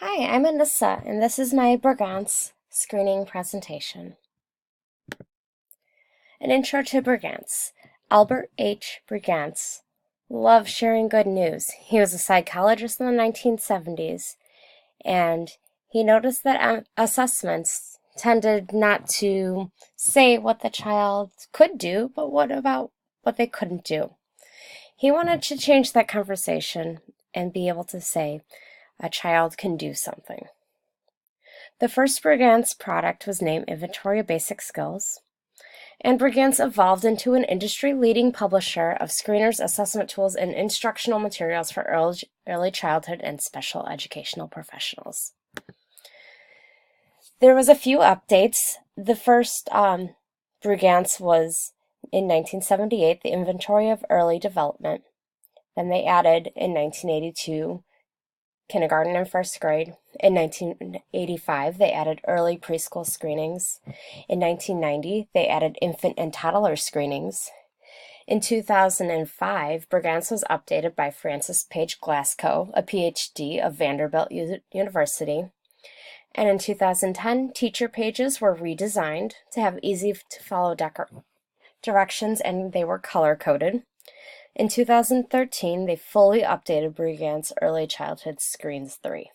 Hi, I'm Anissa, and this is my Brigance screening presentation. An intro to Brigance. Albert H. Brigance loved sharing good news. He was a psychologist in the 1970s, and he noticed that assessments tended not to say what the child could do, but what about what they couldn't do. He wanted to change that conversation and be able to say a child can do something. The first Brigance product was named Inventory of Basic Skills, and Brigance evolved into an industry-leading publisher of screeners, assessment tools, and instructional materials for early childhood and special educational professionals. There was a few updates. The first Brigance was in 1978, the Inventory of Early Development. Then they added in 1982 kindergarten and first grade. In 1985, they added early preschool screenings. In 1990, they added infant and toddler screenings. In 2005, Brigance was updated by Frances Page Glasgow, a PhD of Vanderbilt University. And in 2010, teacher pages were redesigned to have easy-to-follow directions, and they were color-coded. In 2013, they fully updated Brigance Early Childhood Screens 3.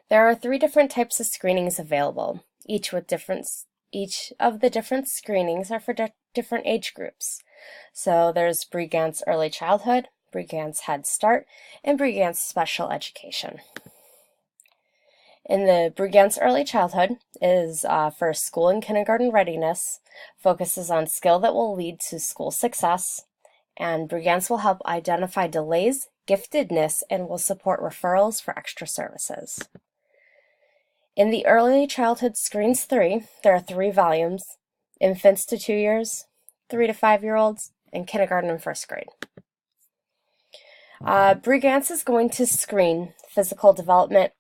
There are 3 different types of screenings available. Each of the different screenings are for different age groups. So there's Brigance Early Childhood, Brigance Head Start, and Brigance Special Education. In the Brigance Early Childhood is for school and kindergarten readiness, focuses on skill that will lead to school success, and Brigance will help identify delays, giftedness, and will support referrals for extra services. In the Early Childhood Screens 3, there are 3 volumes: infants to 2 years, 3 to 5-year-olds, and kindergarten and first grade. Brigance is going to screen physical development,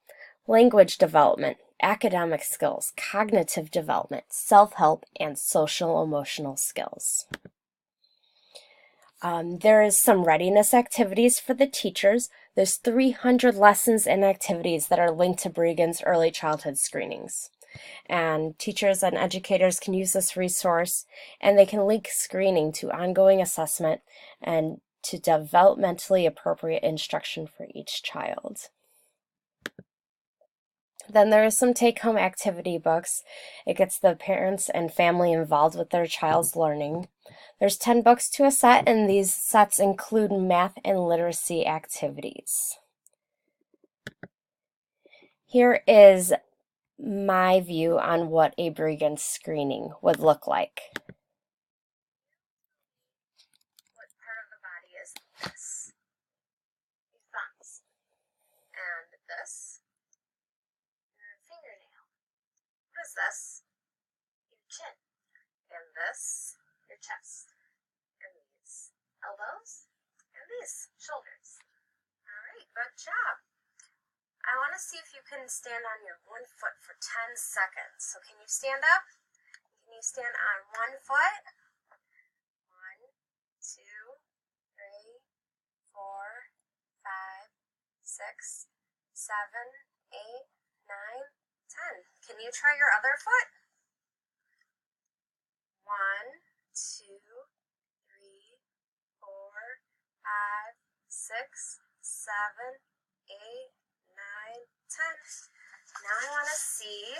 language development, academic skills, cognitive development, self-help, and social-emotional skills. There is some readiness activities for the teachers. There's 300 lessons and activities that are linked to Brigance Early Childhood Screenings. And teachers and educators can use this resource, and they can link screening to ongoing assessment and to developmentally appropriate instruction for each child. Then there are some take-home activity books. It gets the parents and family involved with their child's learning. There's 10 books to a set, and these sets include math and literacy activities. Here is my view on what a Brigance screening would look like. What part of the body is this? Your thumbs. And this? Your fingernail. What is this? Your chin. And this? Your chest. And these elbows. And these shoulders. Alright, good job. I want to see if you can stand on your one foot for 10 seconds. So can you stand up? Can you stand on one foot? 1, 2, 3, 4, 5, 6, 7, 8, 9, 10. Can you try your other foot? 1, 2, 3, 4, 5, 6, 7, 8, 9, 10. Now I want to see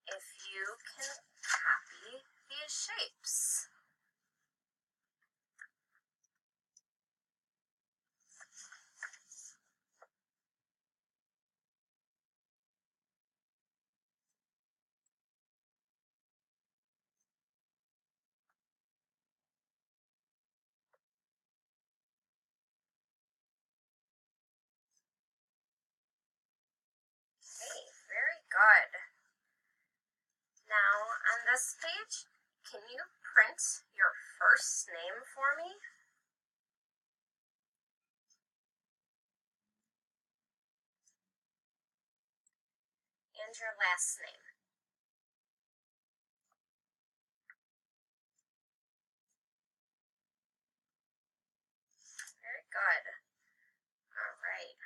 if you can copy these shapes. Okay, very good. Now, on this page, can you print your first name for me? And your last name. Very good. All right.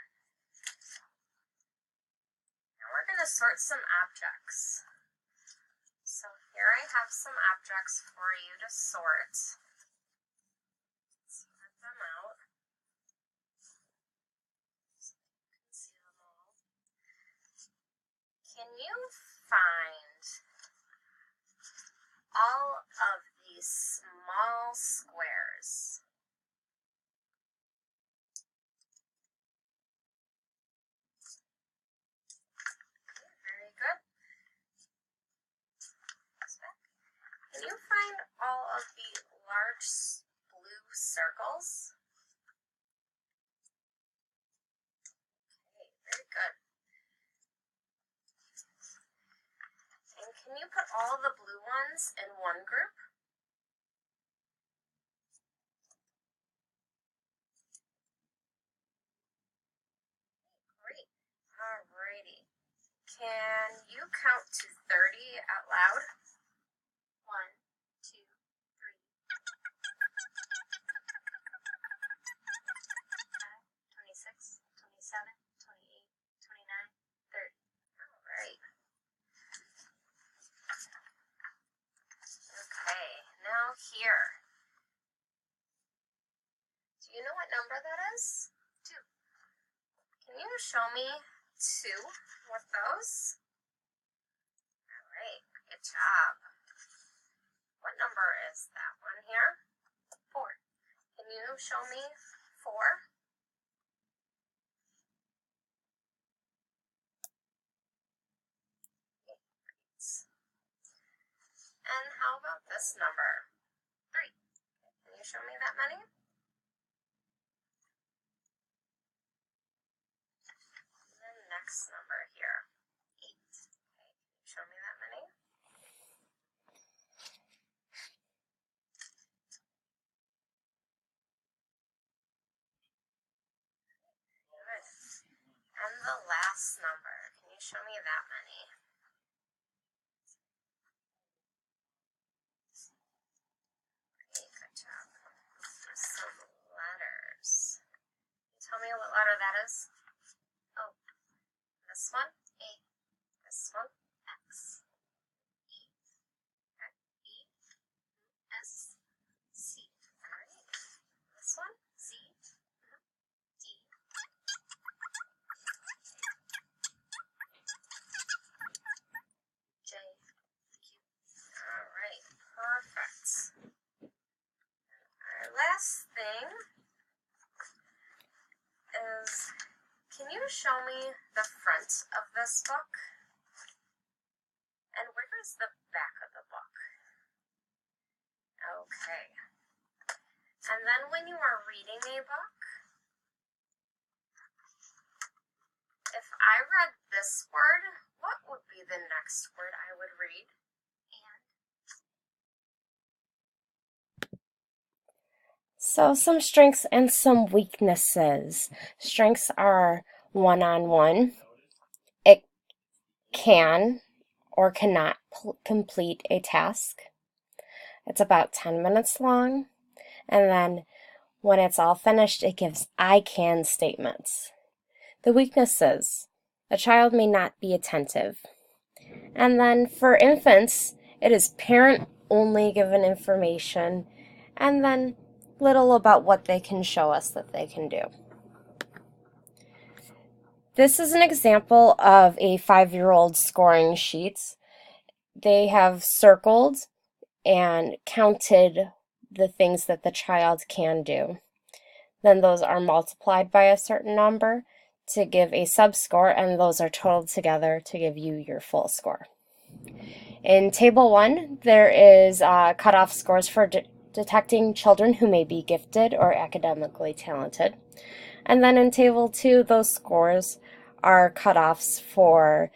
to sort some objects. So here I have some objects for you to sort. Sort them out. So you can see them all. Can you find all of these small squares? Very good. Can you find all of the large blue circles? Okay, very good. And can you put all the blue ones in one group? Great. Alrighty. Can you count to 30 out loud? 1, 2, 3, 26, 27, 28, 29, 30. All right. Okay, now here. Do you know what number that is? 2. Can you show me 2 with those? All right, good job. What number is that one here? 4. Can you show me 4? And how about this number? 3. Can you show me that many? And then next number here, 8. Okay, can you show me that many? Good. And the last number, can you show me that many? Okay, good job. There's some letters. Can you tell me what letter that is? Oh, this one, A. This one, X. E. E. S. C. All right. This one, Z. D. J. Q. All right, perfect. Our last thing is, can you show me the front of this book? And where is the back of the book? Okay. And then when you are reading a book, if I read this word, what would be the next word I would read? So some strengths and some weaknesses. Strengths are one-on-one. It can or cannot complete a task. It's about 10 minutes long. And then when it's all finished, it gives I can statements. The weaknesses. A child may not be attentive. And then for infants, it is parent-only given information, and then little about what they can show us that they can do. This is an example of a 5-year-old scoring sheet. They have circled and counted the things that the child can do. Then those are multiplied by a certain number to give a subscore, and those are totaled together to give you your full score. In Table 1, there is cutoff scores for detecting children who may be gifted or academically talented. And then in Table 2, those scores are cutoffs for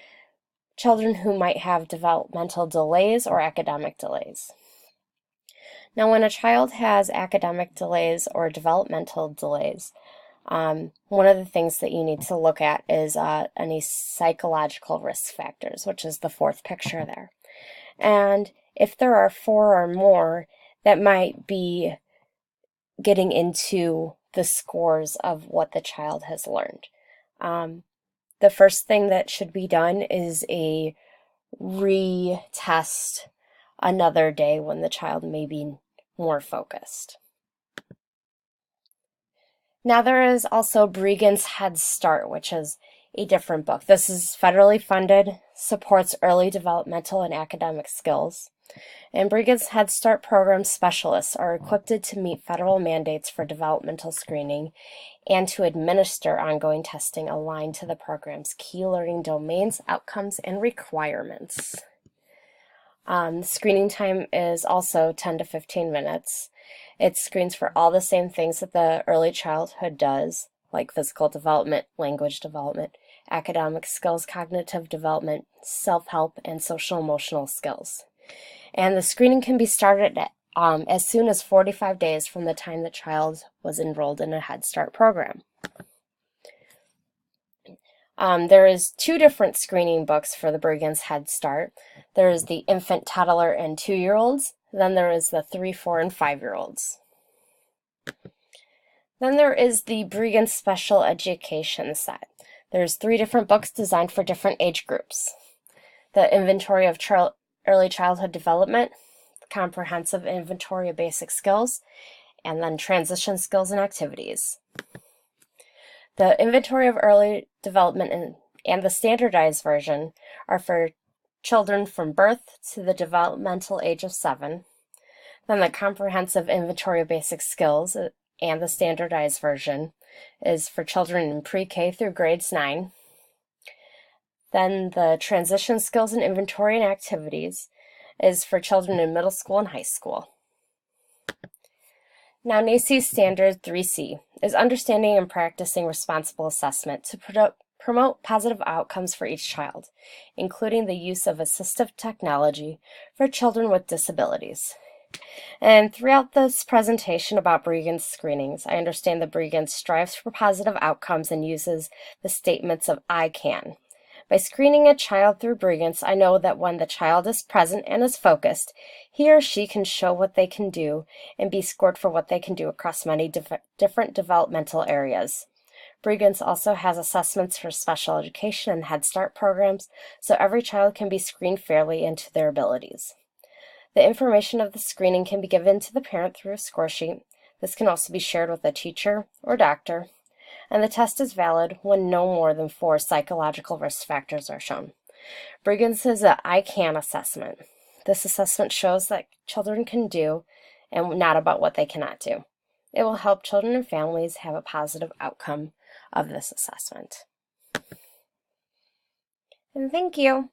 children who might have developmental delays or academic delays. Now, when a child has academic delays or developmental delays, one of the things that you need to look at is any psychological risk factors, which is the 4th picture there. And if there are 4 or more, that might be getting into the scores of what the child has learned. the first thing that should be done is a retest another day when the child may be more focused. Now there is also Brigance Head Start, which is a different book. This is federally funded, supports early developmental and academic skills. And Brigance Head Start program specialists are equipped to meet federal mandates for developmental screening and to administer ongoing testing aligned to the program's key learning domains, outcomes, and requirements. Screening time is also 10 to 15 minutes. It screens for all the same things that the early childhood does, like physical development, language development, academic skills, cognitive development, self-help, and social-emotional skills. And the screening can be started as soon as 45 days from the time the child was enrolled in a Head Start program. There is 2 different screening books for the Brigance Head Start. There is the infant, toddler, and 2-year-olds. Then there is the 3, 4, and 5-year-olds. Then there is the Brigance Special Education set. There's 3 different books designed for different age groups. The Inventory of Early Childhood Development, Comprehensive Inventory of Basic Skills, and then Transition Skills and Activities. The Inventory of Early Development and the standardized version are for children from birth to the developmental age of 7. Then the Comprehensive Inventory of Basic Skills and the standardized version is for children in pre-K through grades 9. Then the Transition Skills and Inventory and Activities is for children in middle school and high school. Now, NAEYC Standard 3C is understanding and practicing responsible assessment to promote positive outcomes for each child, including the use of assistive technology for children with disabilities. And throughout this presentation about Brigance screenings, I understand that Brigance strives for positive outcomes and uses the statements of I can. By screening a child through Brigance, I know that when the child is present and is focused, he or she can show what they can do and be scored for what they can do across many different developmental areas. Brigance also has assessments for special education and Head Start programs, so every child can be screened fairly into their abilities. The information of the screening can be given to the parent through a score sheet. This can also be shared with a teacher or doctor. And the test is valid when no more than 4 psychological risk factors are shown. Brigance is an I can assessment. This assessment shows that children can do and not about what they cannot do. It will help children and families have a positive outcome of this assessment. And thank you.